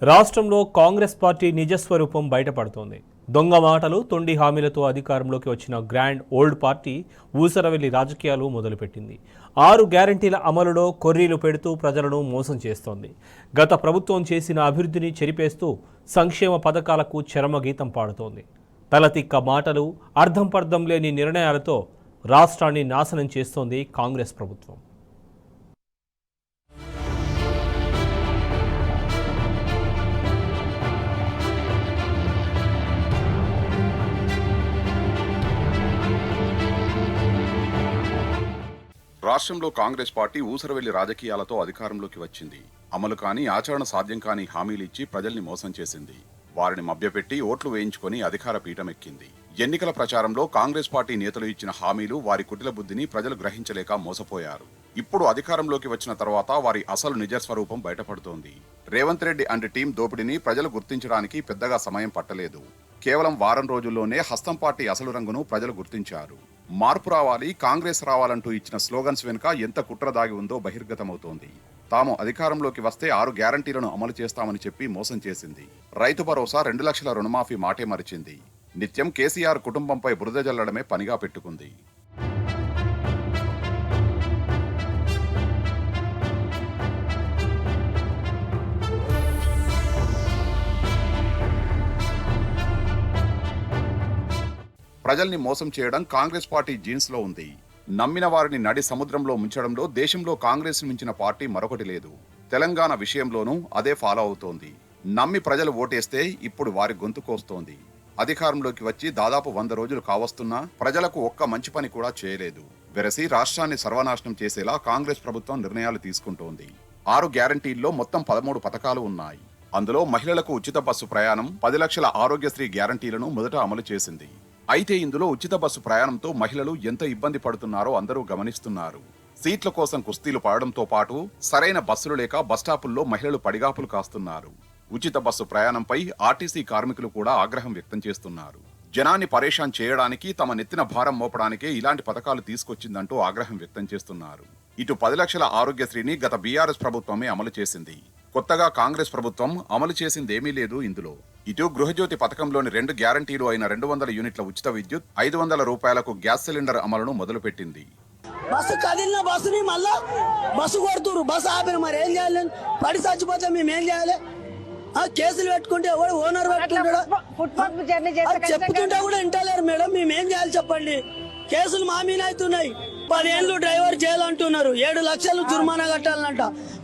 రాష్ట్రంలో కాంగ్రెస్ పార్టీ నిజస్వరూపం బయటపడుతోంది. దొంగ మాటలు, తొండి హామీలతో అధికారంలోకి వచ్చిన గ్రాండ్ ఓల్డ్ పార్టీ ఊసరవెల్లి రాజకీయాలు మొదలుపెట్టింది. 6 గ్యారంటీల అమలులో కొర్రీలు పెడుతూ ప్రజలను మోసం చేస్తోంది. గత ప్రభుత్వం చేసిన అభివృద్ధిని చెరిపేస్తూ సంక్షేమ పథకాలకు చరమగీతం పాడుతోంది. తలతిక్క మాటలు, అర్థం పర్థం లేని నిర్ణయాలతో రాష్ట్రాన్ని నాశనం చేస్తోంది కాంగ్రెస్ ప్రభుత్వం. రాష్ట్రంలో కాంగ్రెస్ పార్టీ ఊసరవెల్లి రాజకీయాలతో అధికారంలోకి వచ్చింది. అమలు కాని, ఆచరణ సాధ్యం కాని హామీలిచ్చి ప్రజల్ని మోసం చేసింది. వారిని మభ్యపెట్టి ఓట్లు వేయించుకొని అధికార పీఠమెక్కింది. ఎన్నికల ప్రచారంలో కాంగ్రెస్ పార్టీ నేతలు ఇచ్చిన హామీలు, వారి కుటిల బుద్ధిని ప్రజలు గ్రహించలేక మోసపోయారు. ఇప్పుడు అధికారంలోకి వచ్చిన తర్వాత వారి అసలు నిజస్వరూపం బయటపడుతోంది. రేవంత్ రెడ్డి అండ్ టీం దోపిడీని ప్రజలు గుర్తించడానికి పెద్దగా సమయం పట్టలేదు. కేవలం వారం రోజుల్లోనే హస్తం పార్టీ అసలు రంగును ప్రజలు గుర్తించారు. మార్పు రావాలి, కాంగ్రెస్ రావాలంటూ ఇచ్చిన స్లోగన్స్ వెనుక ఎంత కుట్ర దాగి ఉందో బహిర్గతమవుతోంది. తాము అధికారంలోకి వస్తే 6 గ్యారంటీలను అమలు చేస్తామని చెప్పి మోసం చేసింది. రైతు భరోసా, 2 లక్షల రుణమాఫీ మాటే మరిచింది. నిత్యం కేసీఆర్ కుటుంబంపై బురద జల్లడమే పనిగా పెట్టుకుంది. ప్రజల్ని మోసం చేయడం కాంగ్రెస్ పార్టీ జీన్స్ లో ఉంది. నమ్మిన వారిని నడి సముద్రంలో ముంచడంలో దేశంలో కాంగ్రెస్ మించిన పార్టీ మరొకటి లేదు. తెలంగాణ విషయంలోనూ అదే ఫాలో అవుతోంది. నమ్మి ప్రజలు ఓటేస్తే ఇప్పుడు వారి గొంతు కోస్తోంది. అధికారంలోకి వచ్చి దాదాపు 100 రోజులు కావస్తున్నా ప్రజలకు ఒక్క మంచి పని కూడా చేయలేదు. వెరసి రాష్ట్రాన్ని సర్వనాశనం చేసేలా కాంగ్రెస్ ప్రభుత్వం నిర్ణయాలు తీసుకుంటోంది. 6 గ్యారంటీల్లో మొత్తం 13 పథకాలు ఉన్నాయి. అందులో మహిళలకు ఉచిత బస్సు ప్రయాణం, 10 లక్షల ఆరోగ్యశ్రీ గ్యారంటీలను మొదట అమలు చేసింది. అయితే ఇందులో ఉచిత బస్సు ప్రయాణంతో మహిళలు ఎంత ఇబ్బంది పడుతున్నారో అందరూ గమనిస్తున్నారు. సీట్ల కోసం కుస్తీలు పడడంతో పాటు సరైన బస్సులు లేక బస్టాపుల్లో మహిళలు పడిగాపులు కాస్తున్నారు. ఉచిత బస్సు ప్రయాణంపై ఆర్టీసీ కార్మికులు కూడా ఆగ్రహం వ్యక్తం చేస్తున్నారు. జనాన్ని పరేషాన్ చేయడానికి, తమ నెత్తిన భారం మోపడానికే ఇలాంటి పథకాలు తీసుకొచ్చిందంటూ ఆగ్రహం వ్యక్తం చేస్తున్నారు. ఇటు 10 లక్షల ఆరోగ్యశ్రీని గత బీఆర్ఎస్ ప్రభుత్వమే అమలు చేసింది. కొత్తగా కాంగ్రెస్ ప్రభుత్వం అమలు చేసిందేమీ లేదు ఇందులో. ఇటు గృహజ్యోతి పథకంలోని 2 గ్యారంటీలు అయిన 200 యూనిట్ల ఉచిత విద్యుత్, 500 రూపాయలకు గ్యాస్ సిలిండర్ అమలును మొదలుపెట్టింది. బస్సు కదిలిన బస్సుని మళ్ళా బస్సు కొడుతురు, బస్సు ఆపిన, మరి ఏం చేయాలి? పడి చచ్చిపోతే మేము ఏం చేయాలి? కేసులు పెట్టుకుంటే ఎవడు ఓనర్ పెట్టుకుంటాడు? చెప్పుతుంటే కూడా వింటలేరు మేడం. మేము ఏం చేయాలి చెప్పండి? కేసులు మా మీద అవుతున్నాయి. 10 ఏళ్ళు డ్రైవర్ జైలు అంటున్నారు, 7 లక్షలు జుర్మానా కట్టాలంట.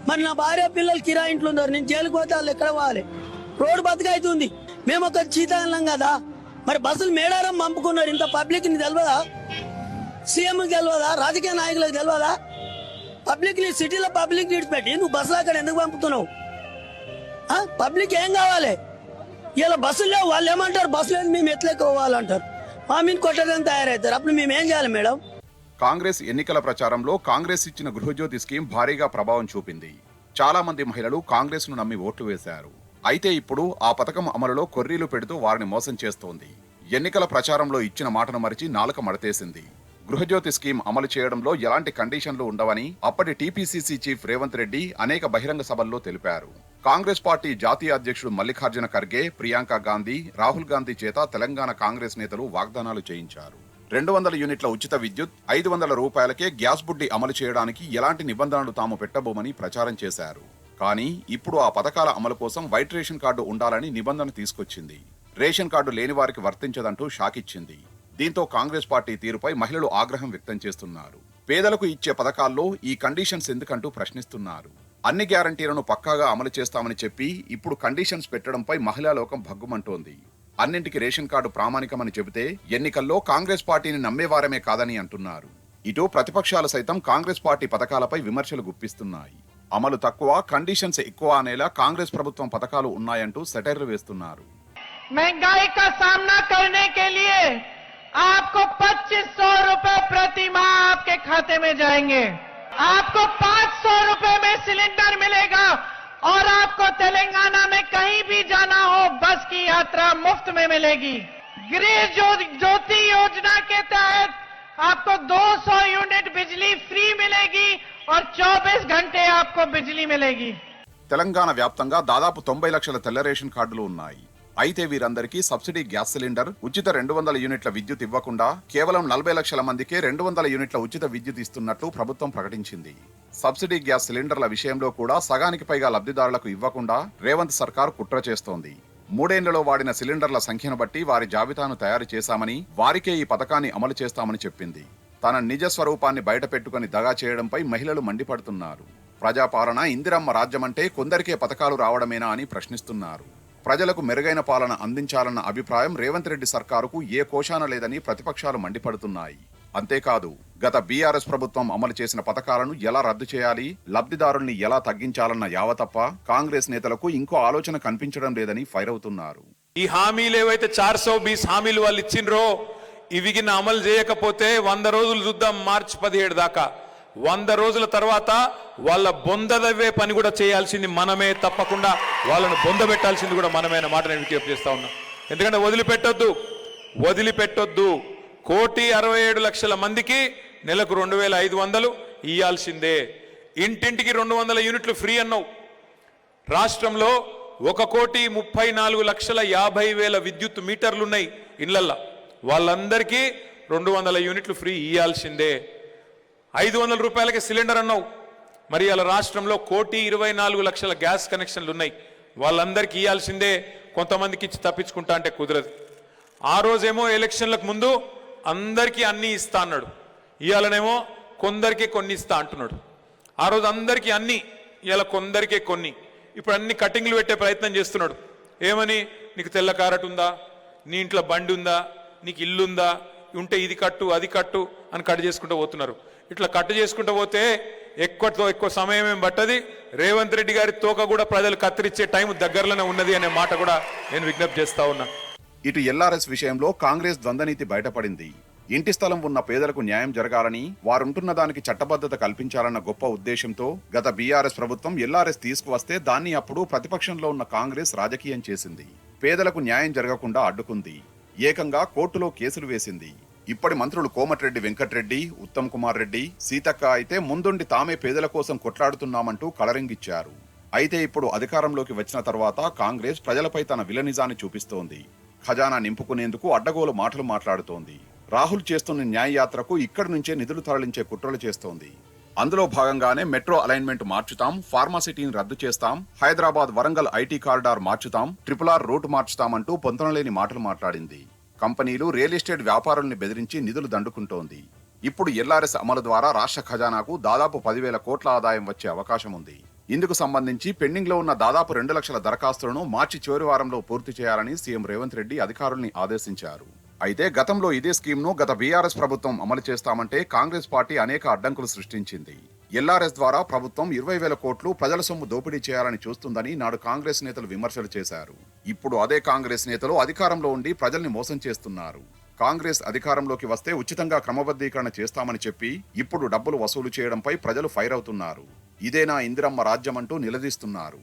మరి నా భార్య పిల్లలు కిరా ఇంట్లో ఉన్నారు, నేను జైలుకి పోతే వాళ్ళు ఎక్కడ పోవాలి? రోడ్డు బతుకైతుంది. మేము ఒక చీత వెళ్ళాం కదా, మరి బస్సులు మేడారం పంపుకున్నారు. ఇంత పబ్లిక్ ని తెలియదా? సీఎంకి తెలియదా? రాజకీయ నాయకులకు తెలియదా? పబ్లిక్ ని, సిటీలో పబ్లిక్ విడిచిపెట్టి నువ్వు బస్సులు అక్కడ ఎందుకు పంపుతున్నావు? పబ్లిక్ ఏం కావాలి? ఇలా బస్సులు లేవు, వాళ్ళు ఏమంటారు? బస్సులు లేదు, మేము ఎట్లెక్కోవాలంటారు. మా మీద కొట్టడానికి తయారవుతారు. అప్పుడు మేము ఏం చేయాలి మేడం? కాంగ్రెస్ ఎన్నికల ప్రచారంలో కాంగ్రెస్ ఇచ్చిన గృహజ్యోతి స్కీమ్ భారీగా ప్రభావం చూపింది. చాలా మంది మహిళలు కాంగ్రెస్ ను నమ్మి ఓట్లు వేశారు. అయితే ఇప్పుడు ఆ పథకం అమలులో కొర్రీలు పెడుతూ వారిని మోసం చేస్తోంది. ఎన్నికల ప్రచారంలో ఇచ్చిన మాటను మరిచి నాలుక మడతేసింది. గృహజ్యోతి స్కీమ్ అమలు చేయడంలో ఎలాంటి కండిషన్లు ఉండవని అప్పటి టీపీసీసీ చీఫ్ రేవంత్ రెడ్డి అనేక బహిరంగ సభల్లో తెలిపారు. కాంగ్రెస్ పార్టీ జాతీయ అధ్యక్షుడు మల్లికార్జున ఖర్గే, ప్రియాంక గాంధీ, రాహుల్ గాంధీ చేత తెలంగాణ కాంగ్రెస్ నేతలు వాగ్దానాలు చేయించారు. 200 యూనిట్ల ఉచిత విద్యుత్, 500 రూపాయలకే గ్యాస్ బుడ్డి అమలు చేయడానికి ఎలాంటి నిబంధనలు తాము పెట్టబోమని ప్రచారం చేశారు. కానీ ఇప్పుడు ఆ పథకాల అమలు కోసం వైట్ రేషన్ కార్డు ఉండాలని నిబంధన తీసుకొచ్చింది. రేషన్ కార్డు లేని వారికి వర్తించదంటూ షాక్ ఇచ్చింది. దీంతో కాంగ్రెస్ పార్టీ తీరుపై మహిళలు ఆగ్రహం వ్యక్తం చేస్తున్నారు. పేదలకు ఇచ్చే పథకాల్లో ఈ కండిషన్స్ ఎందుకంటూ ప్రశ్నిస్తున్నారు. అన్ని గ్యారంటీలను పక్కాగా అమలు చేస్తామని చెప్పి ఇప్పుడు కండిషన్స్ పెట్టడంపై మహిళా లోకం భగ్గుమంటోంది. అన్నింటికి రేషన్ కార్డు ప్రామాణికమని చెబితే ఎన్నికల్లో కాంగ్రెస్ పార్టీని నమ్మేవారమే కాదని అంటున్నారు. ఇటు ప్రతిపక్షాలు సైతం కాంగ్రెస్ పార్టీ పథకాలపై విమర్శలు గుప్పిస్తున్నాయి. అమలు తక్కువ, కండిషన్స్ ఎక్కువ అనేలా కాంగ్రెస్ ప్రభుత్వం పథకాలు ఉన్నాయంటూ సెటైర్లు వేస్తున్నారు. महंगाई का सामना करने के लिए आपको 2500 रुपए प्रति माह आपके खाते में जाएंगे। आपको 500 रुपए में सिलेंडर मिलेगा और आपको तेलंगाना में कहीं भी जाना हो बस की यात्रा मुफ्त में मिलेगी। गृह ज्योति योजना के तहत आपको 200 यूनिट बिजली फ्री मिलेगी और 24 घंटे आपको बिजली मिलेगी। తెలంగాణ వ్యాప్తంగా దాదాపు 90 లక్షల తెల్ల రేషన్ కార్డులు ఉన్నాయి. అయితే వీరందరికీ సబ్సిడీ గ్యాస్ సిలిండర్, ఉచిత 200 యూనిట్ల విద్యుత్ ఇవ్వకుండా కేవలం 40 లక్షల మందికే 200 యూనిట్ల ఉచిత విద్యుత్ ఇస్తున్నట్లు ప్రభుత్వం ప్రకటించింది. సబ్సిడీ గ్యాస్ సిలిండర్ల విషయంలో కూడా సగానికి పైగా లబ్ధిదారులకు ఇవ్వకుండా రేవంత్ సర్కార్ కుట్ర చేస్తోంది. 3 ఏళ్లలో వాడిన సిలిండర్ల సంఖ్యను బట్టి వారి జాబితాను తయారు చేశామని, వారికే ఈ పథకాన్ని అమలు చేస్తామని చెప్పింది. తన నిజ స్వరూపాన్ని బయట పెట్టుకుని దగా చేయడంపై మహిళలు మండిపడుతున్నారు. ప్రజాపాలన, ఇందిరమ్మ రాజ్యమంటే కొందరికే పథకాలు రావడమేనా అని ప్రశ్నిస్తున్నారు. ప్రజలకు మెరుగైన పాలన అందించాలన్న అభిప్రాయం రేవంత్ రెడ్డి సర్కారుకు ఏ కోశాన లేదని ప్రతిపక్షాలు మండిపడుతున్నాయి. అంతేకాదు, గత బీఆర్ఎస్ ప్రభుత్వం అమలు చేసిన పథకాలను ఎలా రద్దు చేయాలి, లబ్ధిదారుల్ని ఎలా తగ్గించాలన్న యావ తప్ప కాంగ్రెస్ నేతలకు ఇంకో ఆలోచన కనిపించడం లేదని ఫైర్ అవుతున్నారు. ఈ హామీలు ఏవైతే 420 హామీలు వాళ్ళు ఇచ్చిండ్రో ఇవి అమలు చేయకపోతే 100 రోజులు చూద్దాం, మార్చి 17 దాకా. 100 రోజుల తర్వాత వాళ్ళ బొందదవ్వే పని కూడా చేయాల్సింది మనమే, తప్పకుండా వాళ్ళను బొందబెట్టాల్సింది కూడా మనమే అన్న మాట నేను విజ్ఞప్తి చేస్తా ఉన్నా. ఎందుకంటే వదిలిపెట్టొద్దు. 1,67,00,000 మందికి నెలకు 2,500 ఇయ్యాల్సిందే. ఇంటింటికి 200 యూనిట్లు ఫ్రీ అన్నావు. రాష్ట్రంలో 1,34,50,000 విద్యుత్ మీటర్లు ఉన్నాయి ఇళ్లల్లో. వాళ్ళందరికీ 200 యూనిట్లు ఫ్రీ ఇయ్యాల్సిందే. 500 రూపాయలకి సిలిండర్ అన్నావు. మరి అలా రాష్ట్రంలో 1,24,00,000 గ్యాస్ కనెక్షన్లు ఉన్నాయి. వాళ్ళందరికీ ఇయ్యాల్సిందే. కొంతమందికి ఇచ్చి తప్పించుకుంటా అంటే కుదరదు. ఆ రోజేమో ఎలక్షన్లకు ముందు అందరికీ అన్ని ఇస్తా అన్నాడు. ఇవాళనేమో కొందరికే కొన్ని ఇస్తా అంటున్నాడు. ఆ రోజు అందరికీ అన్ని, ఇవాళ కొందరికే కొన్ని. ఇప్పుడు అన్ని కటింగ్లు పెట్టే ప్రయత్నం చేస్తున్నాడు. ఏమని? నీకు తెల్ల కారట్ ఉందా, నీ ఇంట్లో బండి ఉందా, నీకు ఇల్లుందా, ఉంటే ఇది కట్టు అది కట్టు అని కట్ చేసుకుంటూ పోతున్నారు. ఇట్లా కట్టు చేసుకుంటూ పోతే ఎక్కువ సమయం ఏం పట్టది. రేవంత్ రెడ్డి గారి తోక కూడా ప్రజలు కత్తిరించే టైం దగ్గరలోనే ఉన్నది అనే మాట కూడా నేను విజ్ఞప్తి చేస్తా ఉన్నా. ఇటు ఎల్ఆర్ఎస్ విషయంలో కాంగ్రెస్ ద్వంద్వనీతి బయటపడింది. ఇంటి స్థలం ఉన్న పేదలకు న్యాయం జరగాలని, వారుంటున్న దానికి చట్టబద్ధత కల్పించాలన్న గొప్ప ఉద్దేశంతో గత బీఆర్ఎస్ ప్రభుత్వం ఎల్ఆర్ఎస్ తీసుకువస్తే దాన్ని అప్పుడు ప్రతిపక్షంలో ఉన్న కాంగ్రెస్ రాజకీయం చేసింది. పేదలకు న్యాయం జరగకుండా అడ్డుకుంది. ఏకంగా కోర్టులో కేసులు వేసింది. ఇప్పటి మంత్రులు కోమటిరెడ్డి వెంకటరెడ్డి, ఉత్తమ్ కుమార్ రెడ్డి, సీతక్క అయితే ముందుండి తామే పేదల కోసం కొట్లాడుతున్నామంటూ కలరింగిచ్చారు. అయితే ఇప్పుడు అధికారంలోకి వచ్చిన తర్వాత కాంగ్రెస్ ప్రజలపై తన విలనిజాన్ని చూపిస్తోంది. ఖజానా నింపుకునేందుకు అడ్డగోలు మాటలు మాట్లాడుతోంది. రాహుల్ చేస్తున్న న్యాయయాత్రకు ఇక్కడి నుంచే నిధులు తరలించే కుట్రలు చేస్తోంది. అందులో భాగంగానే మెట్రో అలైన్మెంట్ మార్చుతాం, ఫార్మాసిటీని రద్దు చేస్తాం, హైదరాబాద్ వరంగల్ ఐటీ కారిడార్ మార్చుతాం, RRR రూట్ మార్చుతామంటూ పొంతనలేని మాటలు మాట్లాడింది. కంపెనీలు, రియల్ ఎస్టేట్ వ్యాపారుల్ని బెదిరించి నిధులు దండుకుంటోంది. ఇప్పుడు ఎల్ఆర్ఎస్ అమలు ద్వారా రాష్ట్ర ఖజానాకు దాదాపు 10,000 కోట్ల ఆదాయం వచ్చే అవకాశం ఉంది. ఇందుకు సంబంధించి పెండింగ్ లో ఉన్న దాదాపు 2 లక్షల దరఖాస్తులను మార్చి చివరి వారంలో పూర్తి చేయాలని సీఎం రేవంత్ రెడ్డి అధికారుల్ని ఆదేశించారు. అయితే గతంలో ఇదే స్కీమ్ను గత బీఆర్ఎస్ ప్రభుత్వం అమలు చేస్తామంటే కాంగ్రెస్ పార్టీ అనేక అడ్డంకులు సృష్టించింది. ఎల్ఆర్ఎస్ ద్వారా ప్రభుత్వం 20,000 కోట్లు ప్రజల సొమ్ము దోపిడీ చేయాలని చూస్తుందని నాడు కాంగ్రెస్ నేతలు విమర్శలు చేశారు. ఇప్పుడు అదే కాంగ్రెస్ నేతలు అధికారంలో ఉండి ప్రజల్ని మోసం చేస్తున్నారు. కాంగ్రెస్ అధికారంలోకి వస్తే ఉచితంగా క్రమబద్ధీకరణ చేస్తామని చెప్పి ఇప్పుడు డబ్బులు వసూలు చేయడంపై ప్రజలు ఫైర్ అవుతున్నారు. ఇదేనా ఇందిరమ్మ రాజ్యం అంటూ నిలదీస్తున్నారు.